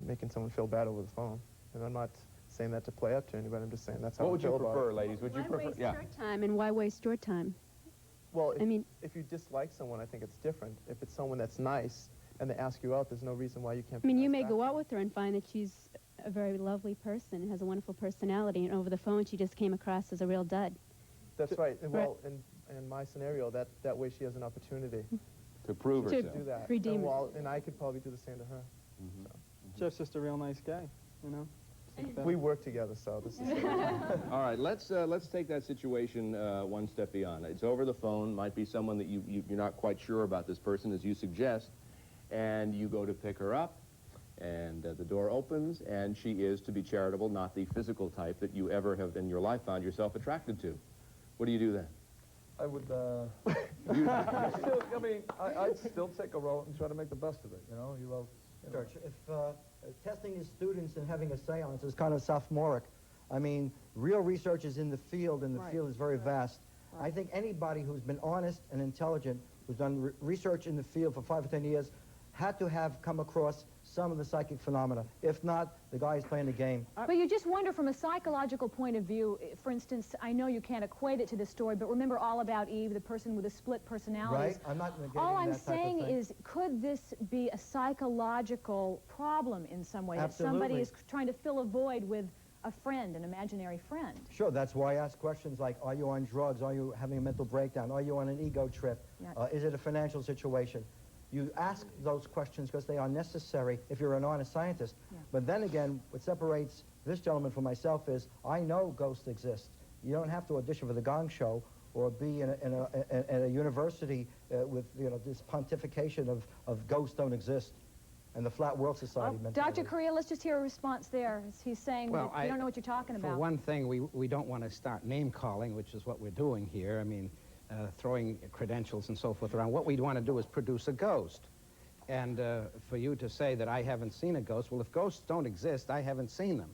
making someone feel bad over the phone. And I'm not saying that to play up to anybody. I'm just saying that's how What would I feel you prefer, about it. ladies? Would you prefer? Why waste your time, and why waste your time? Well, I mean, if you dislike someone, I think it's different. If it's someone that's nice and they ask you out, there's no reason why you can't. I mean, you nice may back go to out them. with her and find that she's a very lovely person and has a wonderful personality, and over the phone she just came across as a real dud. That's right. And well, in my scenario, that way she has an opportunity To prove To herself. do that. redeem and, it. well, and I could probably do the same to her. So. Jeff's just a real nice guy, you know? We work together, so this is. All right, let's take that situation one step beyond. It's over the phone. Might be someone that you're not quite sure about this person, as you suggest, and you go to pick her up, and the door opens, and she is, to be charitable, not the physical type that you ever have in your life found yourself attracted to. What do you do then? I would, I'd still take a roll and try to make the best of it, you know? Church, if testing his students and having a seance is kind of sophomoric, I mean, real research is in the field, and the field is very vast. I think anybody who's been honest and intelligent, who's done research in the field for 5 or 10 years, had to have come across some of the psychic phenomena. If not, the guy is playing the game. But you just wonder from a psychological point of view, for instance, I know you can't equate it to this story, but remember All About Eve, the person with the split personalities. Right? I'm not negating All I'm that type of saying thing. is, could this be a psychological problem in some way? Absolutely. That somebody is trying to fill a void with a friend, an imaginary friend? Sure, that's why I ask questions like, are you on drugs? Are you having a mental breakdown? Are you on an ego trip? Yeah. Is it a financial situation? You ask those questions because they are necessary if you're an honest scientist. Yeah. But then again, what separates this gentleman from myself is I know ghosts exist. You don't have to audition for the Gong Show or be in a university with this pontification of ghosts don't exist and the Flat World Society mentality. Dr. Correa, let's just hear a response there. He's saying Well, that you don't know what you're talking about. For one thing, we don't want to start name-calling, which is what we're doing here. I mean, throwing credentials and so forth around. What we want to do is produce a ghost. And for you to say that I haven't seen a ghost, well, if ghosts don't exist, I haven't seen them.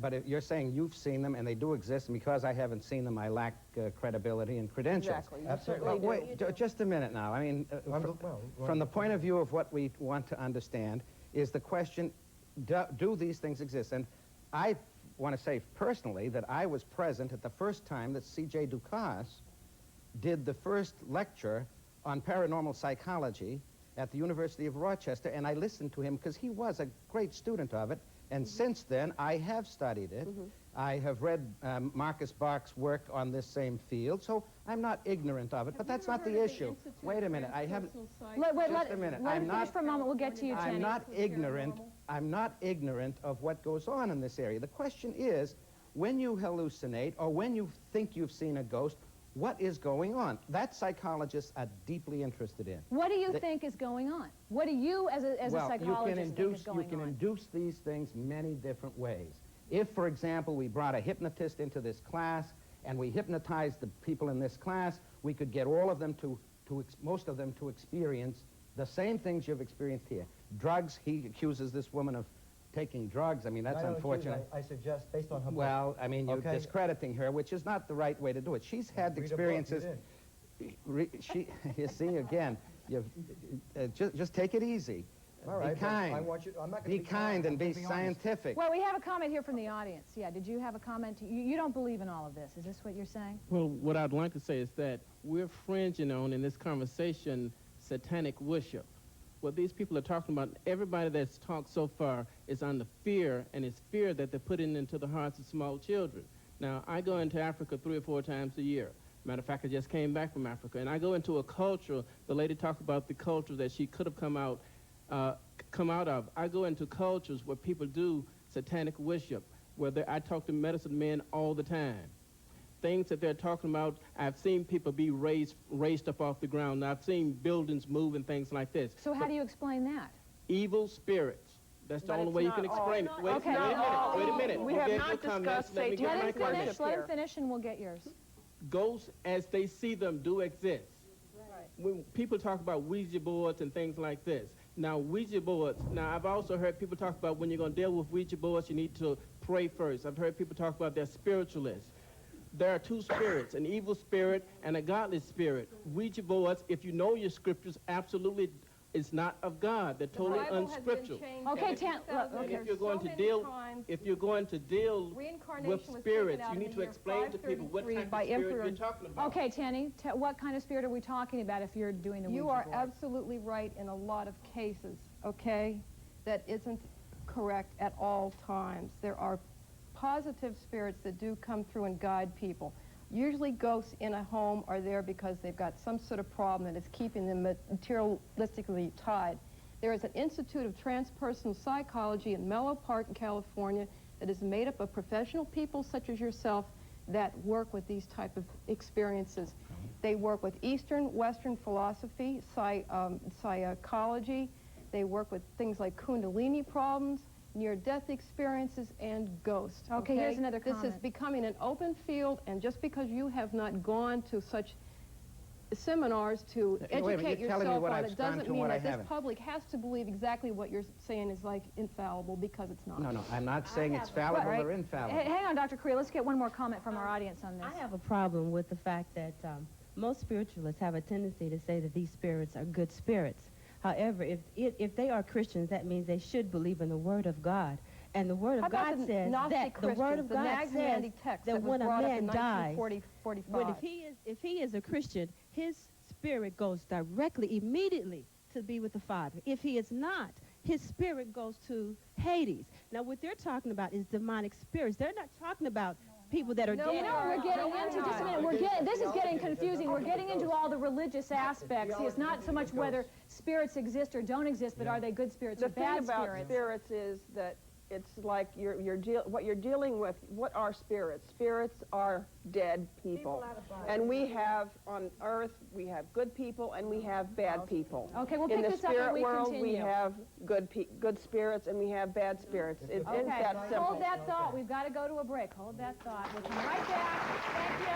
But if you're saying you've seen them and they do exist, and because I haven't seen them, I lack credibility and credentials. Exactly. You Absolutely. certainly Wait, do. just a minute now. I mean, from the point of view of what we want to understand is the question, do these things exist? And I want to say personally that I was present at the first time that C.J. Ducasse did the first lecture on paranormal psychology at the University of Rochester, and I listened to him because he was a great student of it, and since then I have studied it. I have read Marcus Bach's work on this same field, so I'm not ignorant of it, but that's not the issue. Wait a minute, I haven't... Just a minute. Let him finish for a moment. We'll get to you, Jenny. I'm not ignorant of what goes on in this area. The question is, when you hallucinate or when you think you've seen a ghost, what is going on? That psychologists are deeply interested in. What do you think is going on? What do you, as a psychologist, think is going on? You can induce these things many different ways. If, for example, we brought a hypnotist into this class and we hypnotized the people in this class, we could get all of them most of them to experience the same things you've experienced here. Drugs, he accuses this woman of taking drugs. I mean, that's unfortunate. I suggest, based on her book. Well, I mean, you're discrediting her, which is not the right way to do it. She's had experiences. You see, again, just take it easy. All right, be kind. I'm not be kind and be scientific. Well, we have a comment here from the audience. Yeah, did you have a comment? You don't believe in all of this. Is this what you're saying? Well, what I'd like to say is that we're fringing on, in this conversation, satanic worship. What these people are talking about, everybody that's talked so far is on the fear, and it's fear that they're putting into the hearts of small children. Now, I go into Africa 3 or 4 times a year. Matter of fact, I just came back from Africa, and I go into a culture. The lady talked about the culture that she could have come out of. I go into cultures where people do satanic worship, where I talk to medicine men all the time. Things that they're talking about, I've seen people be raised up off the ground. I've seen buildings move and things like this. So how do you explain that? Evil spirits. That's the only way you can explain it. Wait a minute. We have not discussed satanic worship. Let him finish and we'll get yours. Ghosts, as they see them, do exist. Right. When people talk about Ouija boards and things like this. Now, Ouija boards, I've also heard people talk about when you're going to deal with Ouija boards, you need to pray first. I've heard people talk about they're spiritualists. There are 2 spirits, an evil spirit and a godly spirit. Ouija boards, if you know your scriptures, absolutely It's not of God. They're totally unscriptural. Okay, And if you're going to deal, with spirits, you need to explain to people what type of spirit you're talking about. Okay, Tanny, what kind of spirit are we talking about if you're doing the Ouija You are board? absolutely right in a lot of cases, okay? That isn't correct at all times. There are positive spirits that do come through and guide people. Usually ghosts in a home are there because they've got some sort of problem that is keeping them materialistically tied. There is an Institute of Transpersonal Psychology in Menlo Park, California, that is made up of professional people such as yourself that work with these type of experiences. They work with Eastern, Western philosophy, psychology. They work with things like Kundalini problems, near-death experiences, and ghosts. Okay, here's another comment. This is becoming an open field, and just because you have not gone to such seminars to educate yourself on it doesn't mean that this public has to believe exactly what you're saying is like infallible, because it's not. No, I'm not saying it's fallible or infallible. Hang on, Dr. Korea. Let's get one more comment from our audience on this. I have a problem with the fact that most spiritualists have a tendency to say that these spirits are good spirits. However, if they are Christians, that means they should believe in the Word of God. And the Word of God says that the Word of God says that when a man dies, if he is a Christian, his spirit goes directly, immediately to be with the Father. If he is not, his spirit goes to Hades. Now, what they're talking about is demonic spirits. They're not talking about people that are dead. You know what we're getting into? Just a minute. This is getting confusing. We're getting into all the religious aspects. See, it's not so much whether spirits exist or don't exist, but are they good spirits or bad spirits? The thing about spirits is that it's like what you're dealing with. What are spirits? Spirits are dead people. And we have, on Earth, we have good people and we have bad people. Okay, we'll pick this up and we continue. In the spirit world, we have good spirits and we have bad spirits. It's that simple. Hold that thought. We've got to go to a break. Hold that thought. We'll come right back. Thank you.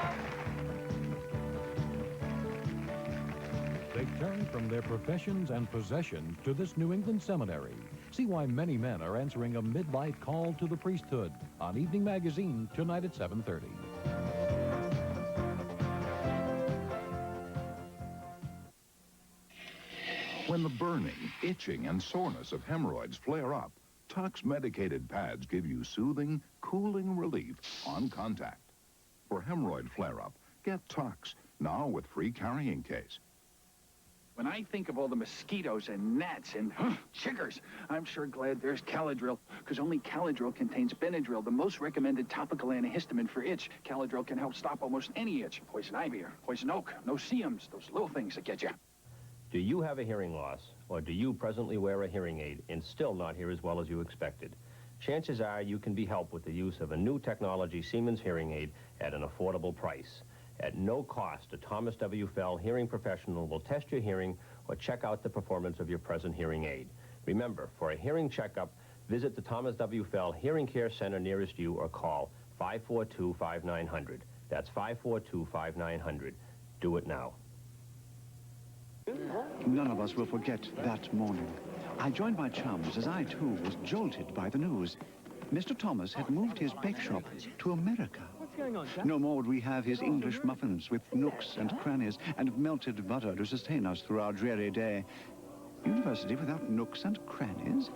They turn from their professions and possessions to this New England seminary. See why many men are answering a midlife call to the priesthood on Evening Magazine tonight at 7:30. When the burning, itching, and soreness of hemorrhoids flare up, Tux medicated pads give you soothing, cooling relief on contact. For hemorrhoid flare-up, get Tux, now with free carrying case. When I think of all the mosquitoes and gnats and chiggers, I'm sure glad there's Caladril, because only Caladril contains Benadryl, the most recommended topical antihistamine for itch. Caladril can help stop almost any itch. Poison ivy or poison oak, no-see-ums, those little things that get you. Do you have a hearing loss, or do you presently wear a hearing aid and still not hear as well as you expected? Chances are you can be helped with the use of a new technology Siemens hearing aid at an affordable price. At no cost, a Thomas W. Fell hearing professional will test your hearing or check out the performance of your present hearing aid. Remember, for a hearing checkup, visit the Thomas W. Fell Hearing Care Center nearest you or call 542-5900. That's 542-5900. Do it now. None of us will forget that morning. I joined my chums as I, too, was jolted by the news. Mr. Thomas had moved his bake shop to America. What's going on, Jack? No more would we have his English muffins with nooks and crannies and melted butter to sustain us through our dreary day. University without nooks and crannies?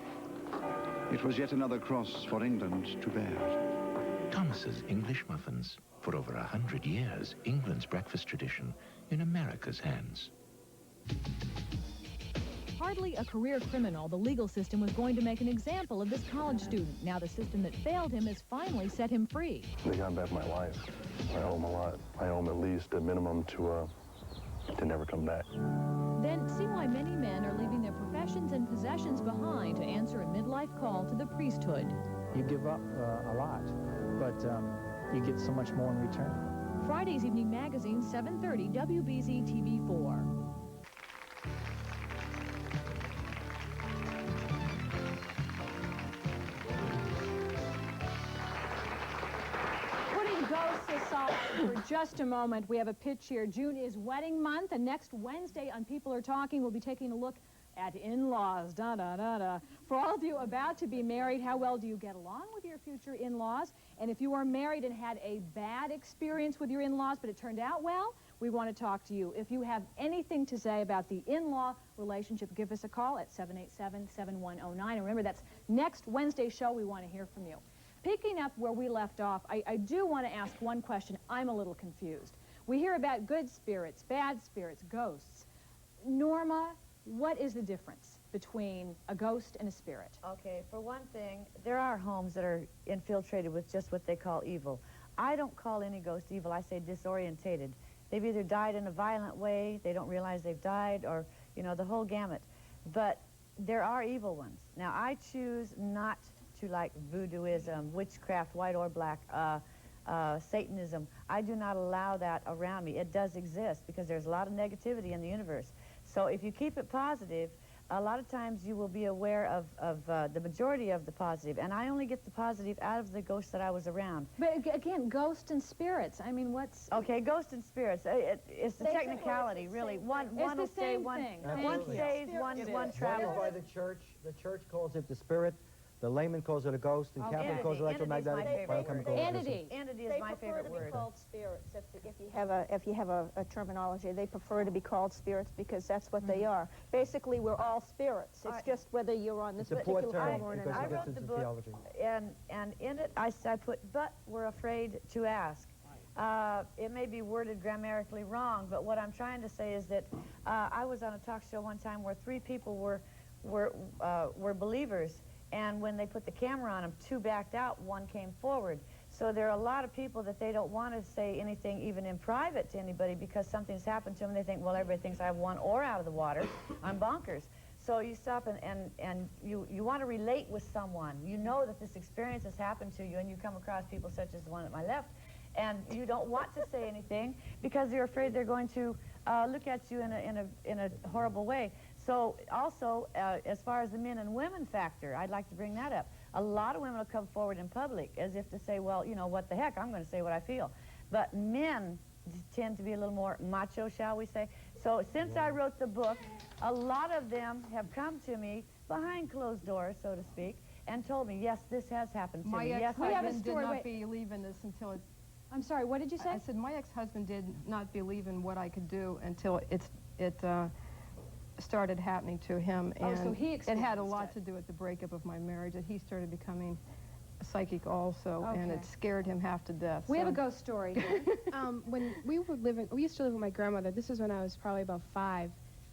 It was yet another cross for England to bear. Thomas's English muffins. For over 100 years, England's breakfast tradition in America's hands. Hardly a career criminal, the legal system was going to make an example of this college student. Now the system that failed him has finally set him free. They got back my life. I owe them a lot. I owe them at least a minimum to never come back. Then see why many men are leaving their professions and possessions behind to answer a midlife call to the priesthood. You give up a lot, but you get so much more in return. Friday's Evening Magazine, 7:30, WBZ TV4. Ghosts aside for just a moment, we have a pitch here. June is wedding month, and next Wednesday on People Are Talking, we'll be taking a look at in-laws, da-da-da-da. For all of you about to be married, how well do you get along with your future in-laws? And if you are married and had a bad experience with your in-laws, but it turned out well, we want to talk to you. If you have anything to say about the in-law relationship, give us a call at 787-7109. And remember, that's next Wednesday's show. We want to hear from you. Picking up where we left off, I do want to ask one question. I'm a little confused. We hear about good spirits, bad spirits, ghosts. Norma, what is the difference between a ghost and a spirit? Okay, for one thing, there are homes that are infiltrated with just what they call evil. I don't call any ghost evil. I say disorientated. They've either died in a violent way, they don't realize they've died, or, you know, the whole gamut. But there are evil ones. Now, I choose not to like voodooism, witchcraft, white or black, Satanism. I do not allow that around me. It does exist because there's a lot of negativity in the universe. So if you keep it positive, a lot of times you will be aware of the majority of the positive. And I only get the positive out of the ghosts that I was around. But again, ghosts and spirits. I mean, what's... Okay, ghosts and spirits. It's the technicality, really. One will stay, one stays, one travels. By the church calls it the spirit. The layman calls it a ghost, and Catholic calls it electromagnetic biochemical Entity. Entity is my favorite word. They prefer to be called spirits. If you have a terminology, they prefer to be called spirits because that's what they are. Basically, we're all spirits. It's just whether you're on this particular term or not. I wrote the book, and in it I put, but we're afraid to ask. It may be worded grammatically wrong, but what I'm trying to say is that I was on a talk show one time where 3 people were believers. And when they put the camera on them, 2 backed out, 1 came forward. So there are a lot of people that they don't want to say anything even in private to anybody because something's happened to them. They think, well, everybody thinks I have 1 oar out of the water. I'm bonkers. So you stop and you want to relate with someone. You know that this experience has happened to you, and you come across people such as the one at my left, and you don't want to say anything because you're afraid they're going to look at you in a horrible way. So also, as far as the men and women factor, I'd like to bring that up. A lot of women will come forward in public as if to say, well, you know, what the heck, I'm going to say what I feel. But men tend to be a little more macho, shall we say. So since I wrote the book, a lot of them have come to me behind closed doors, so to speak, and told me, yes, this has happened to me. My Yes, ex-husband did not believe in this until it... I'm sorry, what did you say? I said my ex-husband did not believe in what I could do until it started happening to him, and so he it had a lot to do with the breakup of my marriage, that he started becoming psychic also, and it scared him half to death. We have a ghost story here. When we used to live with my grandmother. This is when I was probably about 5,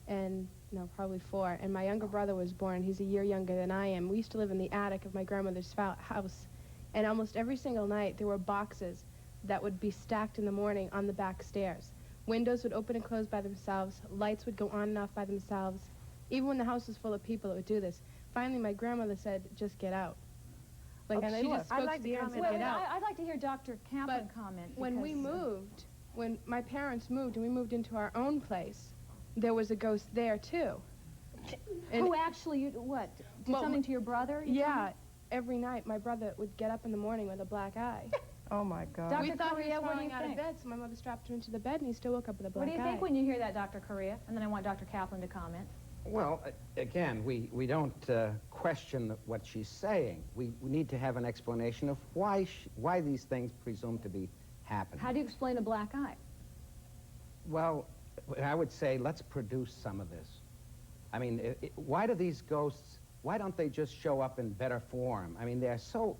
and no, probably 4, and my younger brother was born. He's a year younger than I am. We used to live in the attic of my grandmother's house, and almost every single night there were boxes that would be stacked in the morning on the back stairs. Windows would open and close by themselves. Lights would go on and off by themselves. Even when the house was full of people, it would do this. Finally, my grandmother said, just get out. Like, and she just spoke to the air and said, get out. I'd like to hear Dr. Kaplan comment. When we moved, when my parents moved and we moved into our own place, there was a ghost there, too. Who actually, what, did something to your brother? Yeah, every night my brother would get up in the morning with a black eye. Oh, my God. We thought he was falling out of bed, so my mother strapped him into the bed, and he still woke up with a black eye. What do you think when you hear that, Dr. Correa? And then I want Dr. Kaplan to comment. Well, again, we don't question what she's saying. We need to have an explanation of why these things presume to be happening. How do you explain a black eye? Well, I would say let's produce some of this. I mean, why do these ghosts, why don't they just show up in better form? I mean, they're so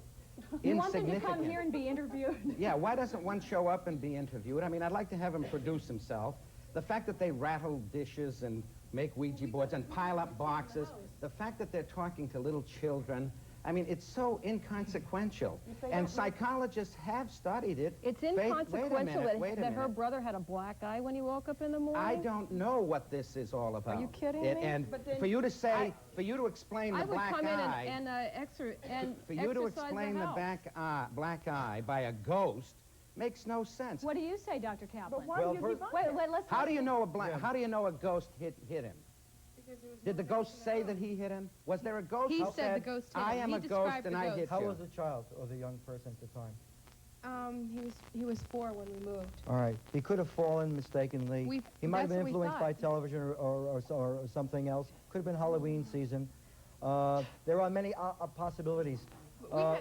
You want them to come here and be interviewed? Yeah, why doesn't one show up and be interviewed? I mean, I'd like to have him produce himself. The fact that they rattle dishes and make Ouija boards and pile up boxes, the fact that they're talking to little children, I mean, it's so inconsequential. And psychologists have studied it. It's inconsequential that her brother had a black eye when he woke up in the morning? I don't know what this is all about. Are you kidding me? And for you to say, for you to explain the black eye... I would come in and for you to explain the black eye by a ghost makes no sense. What do you say, Dr. Kaplan? But why do you wait, let's... How do you know how do you know a ghost hit him? Did the ghost say that he hit him? Was there a ghost? He said the ghost hit him. I am a ghost and I hit you. How was the child or the young person at the time? He was 4 when we moved. All right. He could have fallen mistakenly. He might have been influenced by television or something else. Could have been Halloween season. There are many possibilities.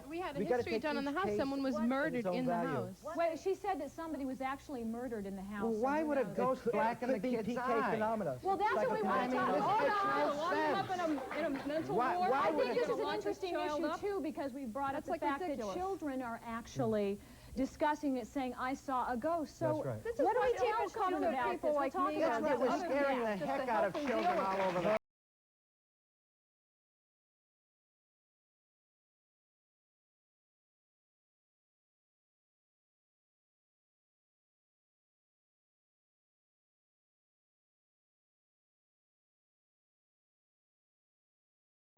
We had a history done on the house. Someone was murdered in the house. Wait, she said that somebody was actually murdered in the house. Well, why would a ghost blacken the kid's eye? Phenomena. Well, that's what we want to talk about. In a mental ward. I think this is an lock interesting the child issue, up? too, because we brought up That's the like fact ridiculous. that children are actually discussing it, saying, I saw a ghost. So That's right. This is what do we why tell people come children to about people this? like We'll talk me about about this this. other scaring guests. the heck out of children all over the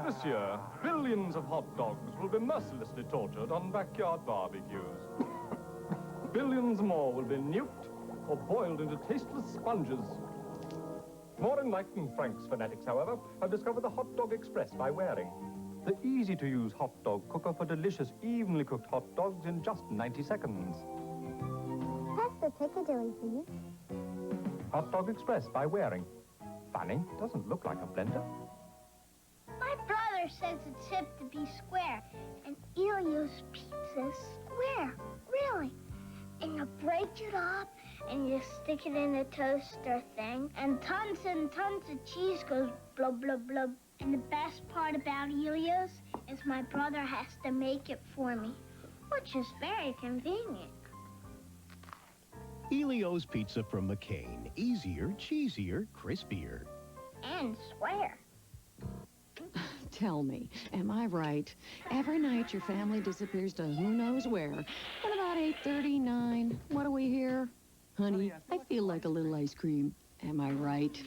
This year, billions of hot dogs will be mercilessly tortured on backyard barbecues. Billions more will be nuked or boiled into tasteless sponges. More enlightened Frank's fanatics, however, have discovered the Hot Dog Express by Waring. The easy-to-use hot dog cooker for delicious, evenly cooked hot dogs in just 90 seconds. Pass the Piccadilly, please. Hot Dog Express by Waring. Funny, doesn't look like a blender. My brother says it's hip to be square, and Elio's pizza's square. Really? And you break it up, and you stick it in a toaster thing, and tons of cheese goes blub, blub, blub. And the best part about Elio's is my brother has to make it for me, which is very convenient. Elio's Pizza from McCain. Easier, cheesier, crispier. And square. Tell me, am I right? Every night your family disappears to who knows where. At about 8:30, 9, what do we hear? Honey, I feel like a little ice cream. Am I right?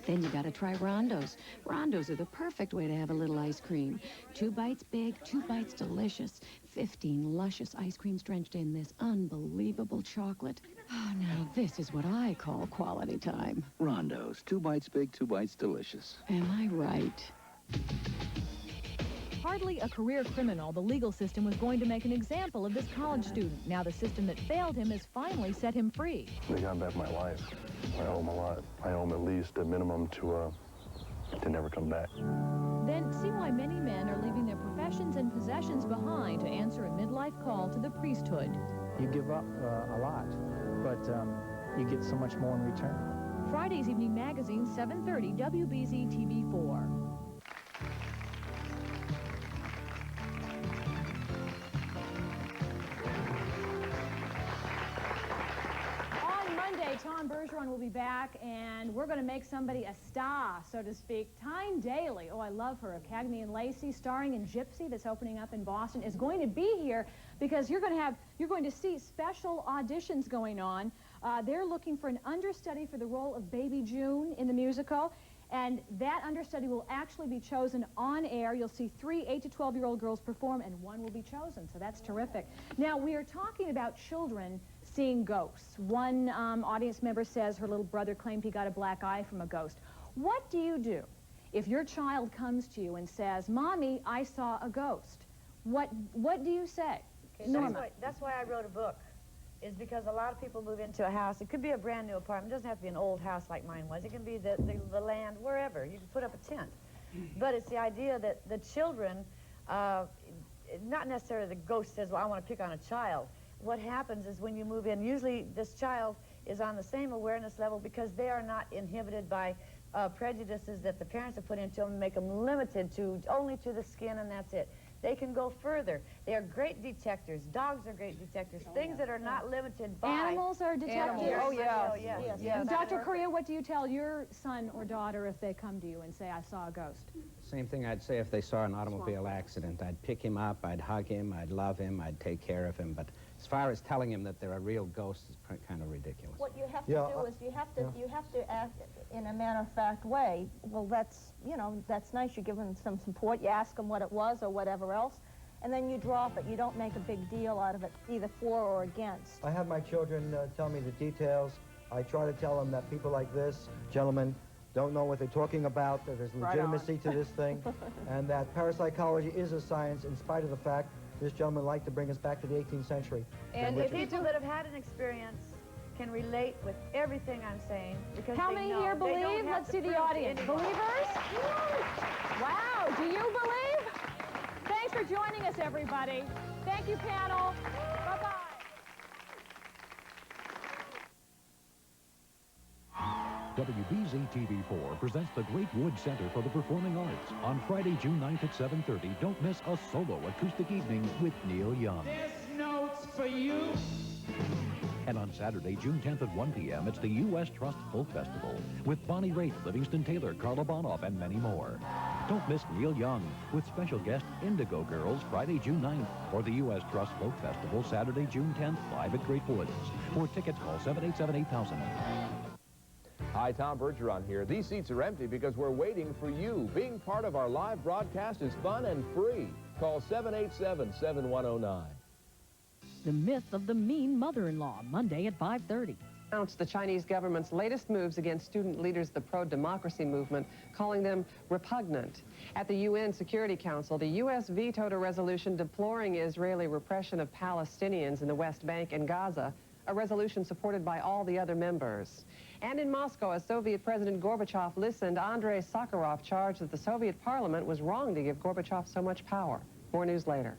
Then you gotta try Rondo's. Rondo's are the perfect way to have a little ice cream. 2 bites big, 2 bites delicious. 15 luscious ice creams drenched in this unbelievable chocolate. Oh, now this is what I call quality time. Rondo's, 2 bites big, 2 bites delicious. Am I right? Hardly a career criminal, the legal system was going to make an example of this college student. Now the system that failed him has finally set him free. They got back my life. I owe them a lot. I owe them at least a minimum to never come back. Then see why many men are leaving their professions and possessions behind to answer a midlife call to the priesthood. You give up a lot, but you get so much more in return. Friday's Evening Magazine, 7:30, WBZ TV4. Tom Bergeron will be back, and we're going to make somebody a star, so to speak. Tyne Daly, oh, I love her. Cagney and Lacey, starring in Gypsy, that's opening up in Boston, is going to be here because you're going to see special auditions going on. They're looking for an understudy for the role of Baby June in the musical, and that understudy will actually be chosen on air. You'll see 3 8 to 12-year-old girls perform, and 1 will be chosen, so that's terrific. Now, we are talking about children seeing ghosts. One audience member says her little brother claimed he got a black eye from a ghost. What do you do if your child comes to you and says, Mommy, I saw a ghost? What do you say? Okay, Norma. that's why I wrote a book, is because a lot of people move into a house. It could be a brand new apartment. It doesn't have to be an old house like mine was. It can be the land, wherever. You can put up a tent. But it's the idea that the children, not necessarily the ghost says, well, I want to pick on a child. What happens is when you move in, usually this child is on the same awareness level because they are not inhibited by prejudices that the parents have put into them and make them limited to only to the skin, and that's it. They can go further. They are great detectors. Dogs are great detectors. Things that are not limited by... Animals are detectives? Animals. Oh, yeah. Yes. Dr. Correa, what do you tell your son or daughter if they come to you and say, I saw a ghost? Same thing I'd say if they saw an automobile accident. I'd pick him up, I'd hug him, I'd love him, I'd take care of him. But as far as telling him that there are real ghosts is kind of ridiculous. What you have to do is you have to act in a matter-of-fact way. Well, that's nice. You give them some support. You ask them what it was or whatever else, and then you drop it. You don't make a big deal out of it, either for or against. I have my children tell me the details. I try to tell them that people like this, gentlemen, don't know what they're talking about, that there's legitimacy to this thing, and that parapsychology is a science in spite of the fact this gentleman liked to bring us back to the 18th century. And the people that have had an experience can relate with everything I'm saying because How many here believe? Let's see the audience. Believers? Wow, do you believe? Thanks for joining us, everybody. Thank you, panel. Bye-bye. WBZ TV4 presents the Great Wood Center for the Performing Arts on Friday, June 9th at 7:30. Don't miss a solo acoustic evening with Neil Young. This note's for you. And on Saturday, June 10th at 1 p.m., it's the U.S. Trust Folk Festival with Bonnie Raitt, Livingston Taylor, Carla Bonoff, and many more. Don't miss Neil Young with special guest Indigo Girls Friday, June 9th, or the U.S. Trust Folk Festival Saturday, June 10th, live at Great Woods. For tickets, call 787-8000. Hi, Tom Bergeron here. These seats are empty because we're waiting for you. Being part of our live broadcast is fun and free. Call 787-7109. The Myth of the Mean Mother-in-Law, Monday at 5:30. Announced the Chinese government's latest moves against student leaders of the pro-democracy movement, calling them repugnant. At the UN Security Council, the U.S. vetoed a resolution deploring Israeli repression of Palestinians in the West Bank and Gaza, a resolution supported by all the other members. And in Moscow, as Soviet President Gorbachev listened, Andrei Sakharov charged that the Soviet parliament was wrong to give Gorbachev so much power. More news later.